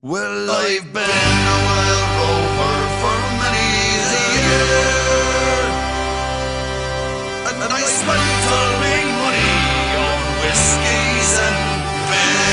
Well, I've been a wild rover for many a year, and I spent all my money on whiskies and beer.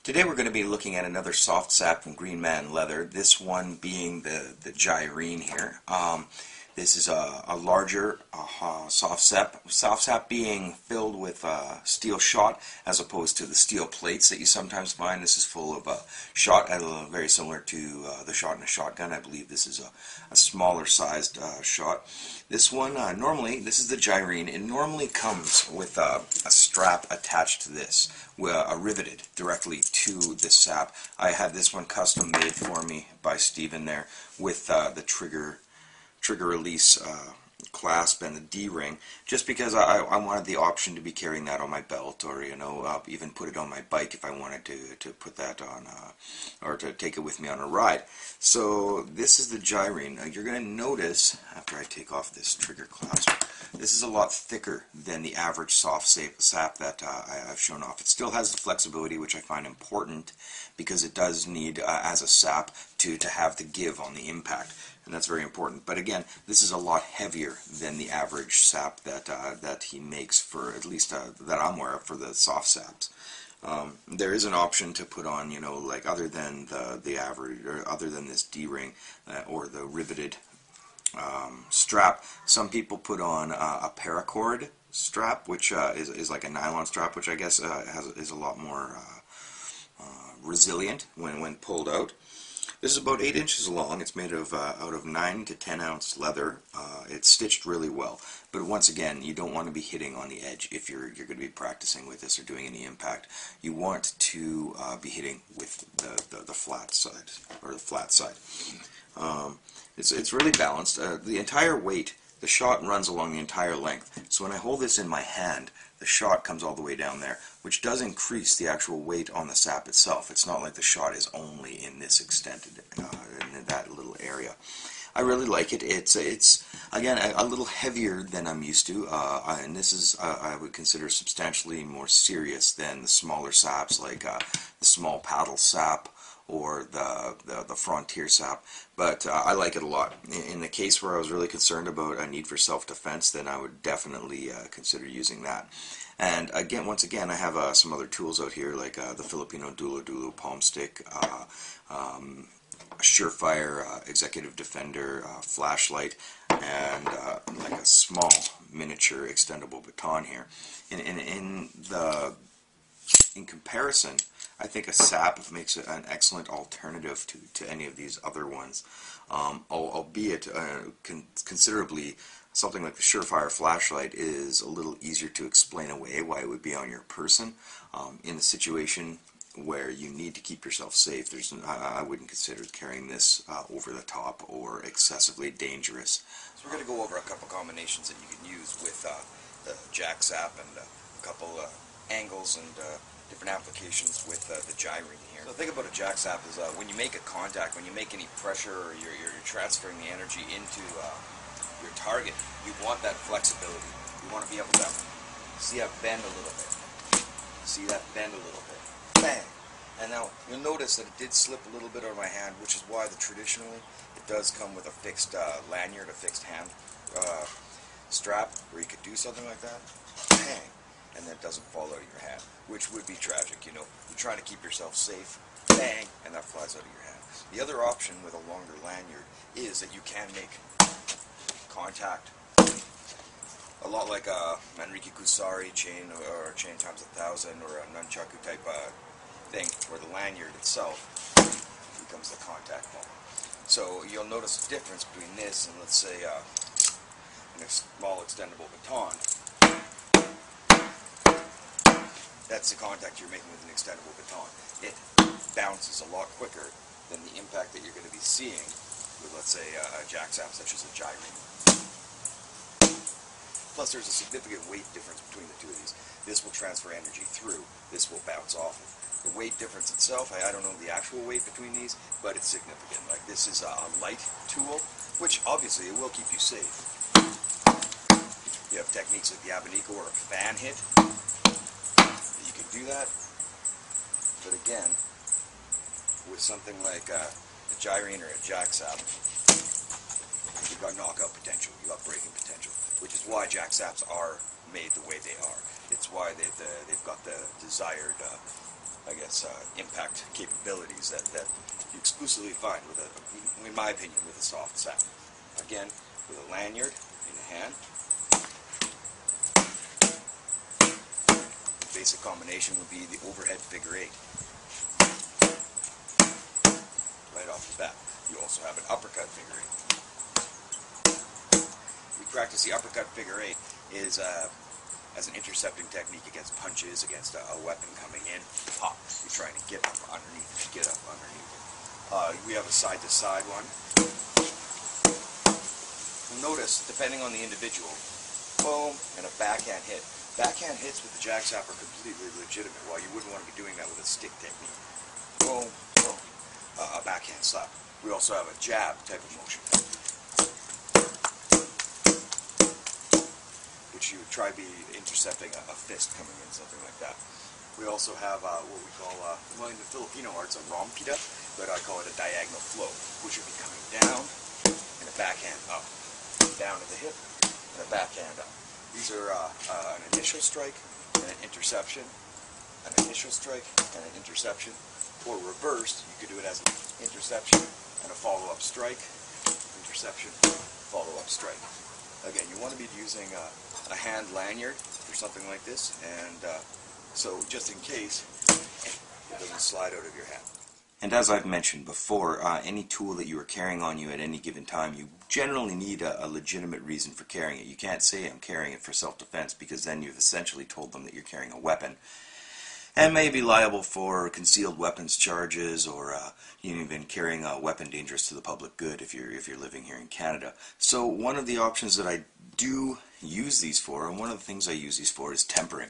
Today we're going to be looking at another soft sap from Green Man Leather, this one being the Gryene here. This is a larger soft sap being filled with steel shot as opposed to the steel plates that you sometimes find. This is full of shot, very similar to the shot in a shotgun. I believe this is a smaller sized shot. This one, this is the Gryene. It normally comes with a strap attached to this, riveted directly to the sap. I had this one custom made for me by Steven there with the trigger release clasp and the D-ring, just because I wanted the option to be carrying that on my belt, or even put it on my bike if I wanted to put that on or to take it with me on a ride. So this is the Gryene. You're going to notice after I take off this trigger clasp, this is a lot thicker than the average soft sap that I've shown off. It still has the flexibility, which I find important because it does need, as a sap, to have the give on the impact, and that's very important. But again, this is a lot heavier than the average sap that he makes, for at least that I'm aware of, for the soft saps. There is an option to put on, like other than the average, or other than this D-ring or the riveted strap. Some people put on a paracord strap, which is like a nylon strap, which I guess is a lot more resilient when pulled out. This is about 8 inches long. It's made of out of 9 to 10 ounce leather. It's stitched really well, but once again, you don't want to be hitting on the edge if you're going to be practicing with this or doing any impact. You want to be hitting with the flat side, or the flat side. It's really balanced. The entire weight, the shot runs along the entire length. So when I hold this in my hand, the shot comes all the way down there, which does increase the actual weight on the sap itself. It's not like the shot is only in this extended, in that little area. I really like it. It's again a little heavier than I'm used to, and this is I would consider substantially more serious than the smaller saps, like the small paddle sap or the frontier sap, but I like it a lot. In the case where I was really concerned about a need for self-defense, then I would definitely consider using that. And again, once again, I have some other tools out here, like the Filipino Dulo palm stick, a Surefire Executive Defender flashlight, and like a small miniature extendable baton here. In comparison, I think a sap makes it an excellent alternative to any of these other ones, albeit considerably. Something like the Surefire flashlight is a little easier to explain away why it would be on your person. In a situation where you need to keep yourself safe, I wouldn't consider carrying this over the top or excessively dangerous. So we're going to go over a couple combinations that you can use with the jack sap, and a couple angles and different applications with the Gryene here. So the thing about a jack sap is when you make a contact, when you make any pressure, or you're transferring the energy into your target, you want that flexibility. You want to be able to see that bend a little bit. See that bend a little bit. Bang! And now you'll notice that it did slip a little bit out of my hand, which is why traditionally it does come with a fixed lanyard, a fixed hand strap, where you could do something like that. Bang! And that doesn't fall out of your hand, which would be tragic. You're trying to keep yourself safe. Bang! And that flies out of your hand. The other option with a longer lanyard is that you can make contact a lot like a Manriki Kusari chain, or a chain times 1,000, or a nunchaku type thing, where the lanyard itself becomes the contact point. So you'll notice a difference between this and, let's say, a small extendable baton. That's the contact you're making with an extendable baton. It bounces a lot quicker than the impact that you're going to be seeing with, let's say, a jack sap such as a Gryene. Plus, there's a significant weight difference between the two of these. This will transfer energy through. This will bounce off of. The weight difference itself, I don't know the actual weight between these, but it's significant. Like, this is a light tool, which obviously it will keep you safe. You have techniques like the abanico or a fan hit. You can do that, but again, with something like a gyrene or a jacksap, you've got knockout potential, you've got breaking potential, which is why jacksaps are made the way they are. It's why they've got the desired, impact capabilities that you exclusively find with in my opinion, with a soft sap. Again, with a lanyard in the hand. The basic combination would be the overhead figure 8. Right off the bat. You also have an uppercut figure 8. We practice the uppercut figure 8 is as an intercepting technique against punches, against a weapon coming in. Pop. You're trying to get up underneath, get up underneath. We have a side-to-side one. Notice, depending on the individual, boom, and a backhand hit. Backhand hits with the jacksap are completely legitimate, while you wouldn't want to be doing that with a stick technique. Boom, boom, a backhand slap. We also have a jab type of motion, which you would try be intercepting a fist coming in, something like that. We also have what we call, in the Filipino arts, a rompida, but I call it a diagonal flow, which would be coming down and a backhand up, down to the hip, and a backhand up. These are an initial strike and an interception, an initial strike and an interception, or reversed, you could do it as an interception and a follow-up strike, interception, follow-up strike. Again, you want to be using a hand lanyard or something like this, and so just in case, it doesn't slide out of your hand. And as I've mentioned before, any tool that you are carrying on you at any given time, you generally need a legitimate reason for carrying it. You can't say I'm carrying it for self-defense, because then you've essentially told them that you're carrying a weapon, and may be liable for concealed weapons charges, or you've been carrying a weapon dangerous to the public good if you're living here in Canada. So one of the options that I do use these for, and one of the things I use these for, is tempering.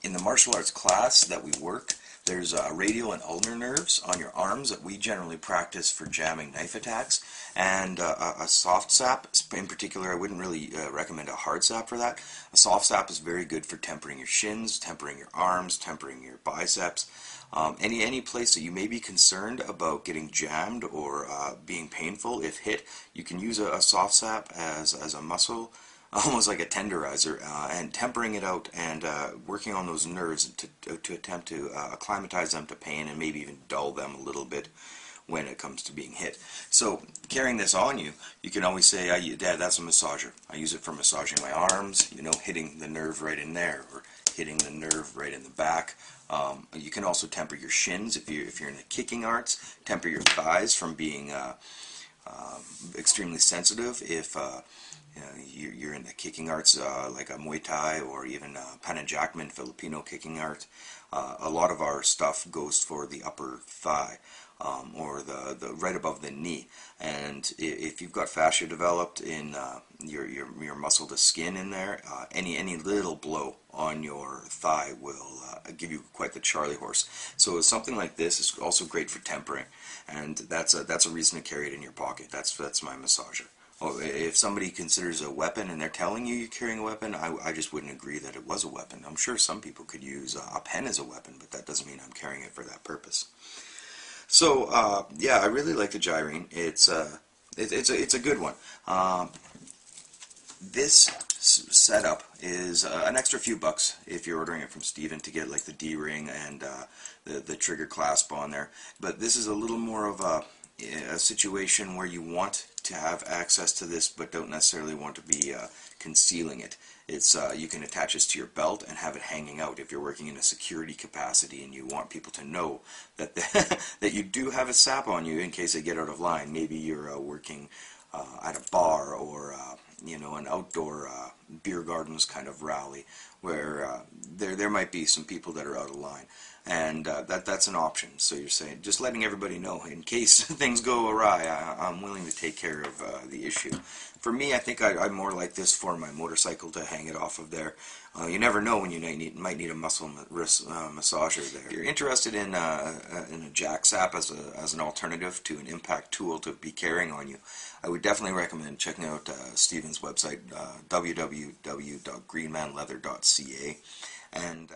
In the martial arts class that we work, there's radial and ulnar nerves on your arms that we generally practice for jamming knife attacks, and a soft sap, in particular, I wouldn't really recommend a hard sap for that. A soft sap is very good for tempering your shins, tempering your arms, tempering your biceps. Any place that you may be concerned about getting jammed or being painful if hit, you can use a soft sap as a muscle, almost like a tenderizer, and tempering it out and working on those nerves to attempt to acclimatize them to pain and maybe even dull them a little bit when it comes to being hit. So carrying this on you, you can always say, Dad, that's a massager. I use it for massaging my arms, hitting the nerve right in there, or hitting the nerve right in the back. You can also temper your shins if you're in the kicking arts. Temper your thighs from being extremely sensitive if you're in the kicking arts, like a Muay Thai or even Pananjakman Filipino kicking art. A lot of our stuff goes for the upper thigh, or the right above the knee. And if you've got fascia developed in your muscle to skin in there, any little blow on your thigh will give you quite the Charlie horse. So something like this is also great for tempering, and that's a reason to carry it in your pocket. That's my massager. Oh, if somebody considers a weapon and they're telling you you're carrying a weapon, I just wouldn't agree that it was a weapon. I'm sure some people could use a pen as a weapon, but that doesn't mean I'm carrying it for that purpose. So yeah, I really like the gyrene. It's a good one. This setup is an extra few bucks if you're ordering it from Steven to get like the D-ring and the trigger clasp on there. But this is a little more of a situation where you want to have access to this but don't necessarily want to be concealing it. It's you can attach this to your belt and have it hanging out if you're working in a security capacity and you want people to know that that you do have a sap on you in case they get out of line. Maybe you're working at a bar or an outdoor beer gardens kind of rally where there might be some people that are out of line, and that's an option. So you're saying, just letting everybody know in case things go awry, I'm willing to take care of the issue. For me, I think I more like this for my motorcycle to hang it off of there. You never know when you might need a muscle massager there. If you're interested in a jack sap as an alternative to an impact tool to be carrying on you, I would definitely recommend checking out Steven's website, www.pitboss306.com. www.greenmanleather.ca. And